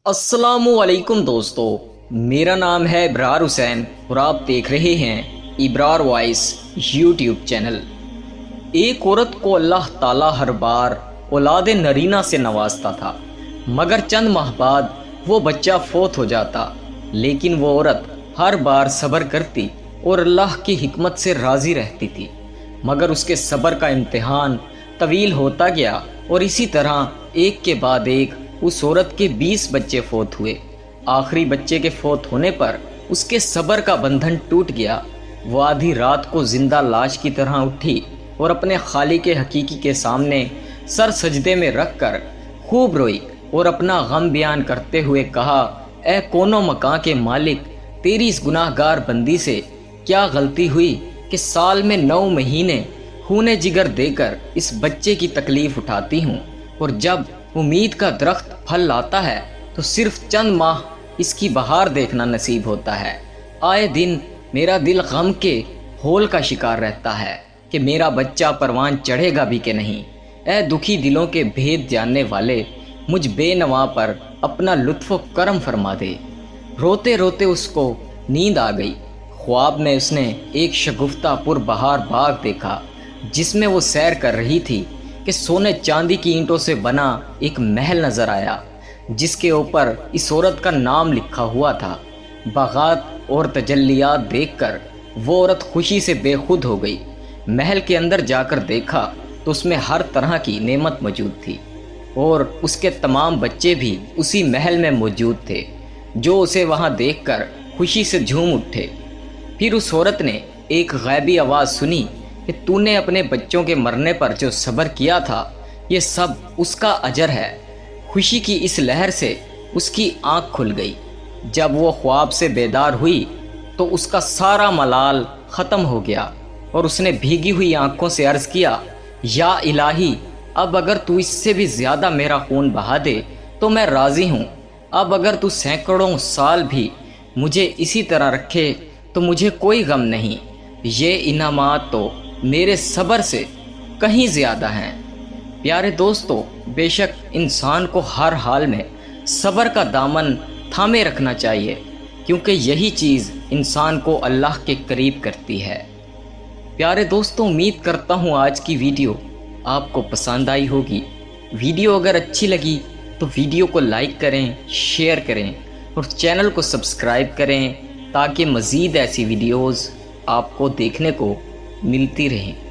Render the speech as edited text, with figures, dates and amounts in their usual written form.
अस्सलामुअलैकुम दोस्तों, मेरा नाम है इब्रार हुसैन और आप देख रहे हैं इब्रार वॉइस यूट्यूब चैनल। एक औरत को अल्लाह ताला हर बार औलाद नरीना से नवाजता था, मगर चंद माह बाद वो बच्चा फौत हो जाता। लेकिन वो औरत हर बार सब्र करती और अल्लाह की हिकमत से राज़ी रहती थी। मगर उसके सब्र का इम्तिहान तवील होता गया और इसी तरह एक के बाद एक उस औरत के 20 बच्चे फौत हुए। आखिरी बच्चे के फौत होने पर उसके सब्र का बंधन टूट गया। वो आधी रात को जिंदा लाश की तरह उठी और अपने खालिक हकीकी के सामने सर सजदे में रख कर खूब रोई और अपना गम बयान करते हुए कहा, ए कोनो मकां के मालिक, तेरी इस गुनाहगार बंदी से क्या गलती हुई कि साल में 9 महीने खूने जिगर देकर इस बच्चे की तकलीफ़ उठाती हूँ, और जब उम्मीद का दरख्त फल लाता है तो सिर्फ चंद माह इसकी बहार देखना नसीब होता है। आए दिन मेरा दिल गम के होल का शिकार रहता है कि मेरा बच्चा परवान चढ़ेगा भी कि नहीं। ए दुखी दिलों के भेद जानने वाले, मुझ बेनवा पर अपना लुत्फ़ करम फरमा दे। रोते रोते उसको नींद आ गई। ख्वाब में उसने एक शगुफ्ता पुरबहार बाग देखा जिसमें वो सैर कर रही थी कि सोने चांदी की ईंटों से बना एक महल नज़र आया जिसके ऊपर इस औरत का नाम लिखा हुआ था। बागात और तजल्लियात देखकर वो औरत खुशी से बेखुद हो गई। महल के अंदर जाकर देखा तो उसमें हर तरह की नेमत मौजूद थी और उसके तमाम बच्चे भी उसी महल में मौजूद थे, जो उसे वहाँ देखकर खुशी से झूम उठे। फिर उस औरत ने एक गैबी आवाज़ सुनी कि तूने अपने बच्चों के मरने पर जो सब्र किया था, ये सब उसका अजर है। खुशी की इस लहर से उसकी आँख खुल गई। जब वो ख्वाब से बेदार हुई तो उसका सारा मलाल ख़त्म हो गया और उसने भीगी हुई आँखों से अर्ज़ किया, या इलाही, अब अगर तू इससे भी ज़्यादा मेरा खून बहा दे तो मैं राज़ी हूँ। अब अगर तू सैकड़ों साल भी मुझे इसी तरह रखे तो मुझे कोई गम नहीं। ये इनामात तो मेरे सब्र से कहीं ज़्यादा हैं। प्यारे दोस्तों, बेशक इंसान को हर हाल में सब्र का दामन थामे रखना चाहिए, क्योंकि यही चीज़ इंसान को अल्लाह के करीब करती है। प्यारे दोस्तों, उम्मीद करता हूँ आज की वीडियो आपको पसंद आई होगी। वीडियो अगर अच्छी लगी तो वीडियो को लाइक करें, शेयर करें और चैनल को सब्सक्राइब करें ताकि मज़ीद ऐसी वीडियोज़ आपको देखने को मिलती रहें।